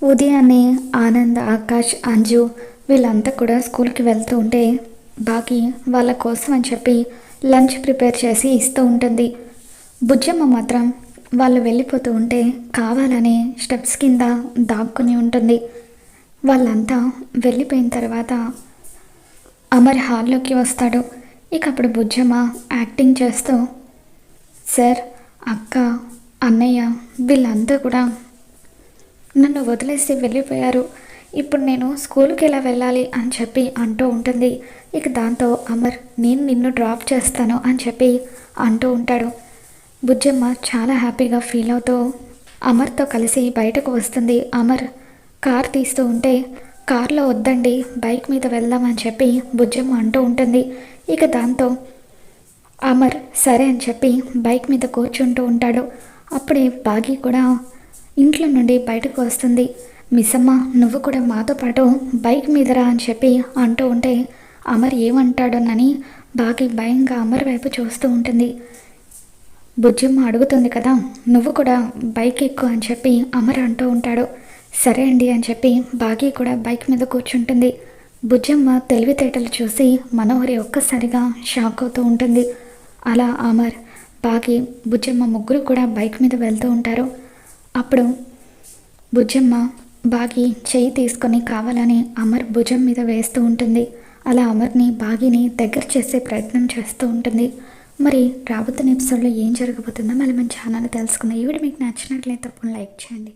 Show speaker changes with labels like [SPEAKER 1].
[SPEAKER 1] ఉదయాన్నే ఆనంద్, ఆకాష్, అంజు వీళ్ళంతా కూడా స్కూల్కి వెళ్తూ ఉంటే బాగి వాళ్ళ కోసం అని చెప్పి లంచ్ ప్రిపేర్ చేసి ఇస్తూ ఉంటుంది. బుజ్జమ్మ మాత్రం వాళ్ళు వెళ్ళిపోతూ ఉంటే కావాలని స్టెప్స్ కింద దాక్కుని ఉంటుంది. వాళ్ళంతా వెళ్ళిపోయిన తర్వాత అమర్ హాల్లోకి వస్తాడు. ఇక అప్పుడు బుజ్జమ్మ యాక్టింగ్ చేస్తూ, సార్, అక్క, అన్నయ్య వీళ్ళంతా కూడా నన్ను వదిలేసి వెళ్ళిపోయారు. ఇప్పుడు నేను స్కూల్కి ఎలా వెళ్ళాలి అని చెప్పి అంటూ ఉంటుంది. ఇక దాంతో అమర్, నేను నిన్ను డ్రాప్ చేస్తాను అని చెప్పి అంటూ ఉంటాడు. బుజ్జమ్మ చాలా హ్యాపీగా ఫీల్ అవుతూ అమర్తో కలిసి బయటకు వస్తుంది. అమర్ కార్ తీస్తూ ఉంటే, కార్లో వద్దండి, బైక్ మీద వెళ్దామని చెప్పి బుజ్జమ్మ అంటూ ఉంటుంది. ఇక దాంతో అమర్ సరే అని చెప్పి బైక్ మీద కూర్చుంటూ ఉంటాడు. అప్పుడే బాగి కూడా ఇంట్లో నుండి బయటకు వస్తుంది. మిస్సమ్మ, నువ్వు కూడా మాతో పాటు బైక్ మీద రా అని చెప్పి అంటూ ఉంటే అమర్ ఏమంటాడోనని బాగి భయంగా అమర్ వైపు చూస్తూ ఉంటుంది. బుజ్జమ్మ అడుగుతుంది కదా, నువ్వు కూడా బైక్ ఎక్కు అని చెప్పి అమర్ అంటూ ఉంటాడు. సరే అండి అని చెప్పి బాగి కూడా బైక్ మీద కూర్చుంటుంది. బుజ్జమ్మ తెలివితేటలు చూసి మనోహరి ఒక్కసారిగా షాక్ అవుతూ ఉంటుంది. అలా అమర్, బాగి, బుజ్జమ్మ ముగ్గురు కూడా బైక్ మీద వెళ్తూ ఉంటారు. అప్పుడు బుజ్జమ్మ బాగి చెయ్యి తీసుకొని కావాలని అమర్ భుజం మీద వేస్తూ ఉంటుంది. అలా అమర్ని, బాగిని దగ్గర చేసే ప్రయత్నం చేస్తూ ఉంటుంది. మరి రాబోతున్న ఎపిసోడ్లో ఏం జరగబోతుందో మళ్ళీ మన ఛానల్ తెలుసుకుందాం. ఈ వీడియో మీకు నచ్చినట్లయితే తప్పకుండా లైక్ చేయండి.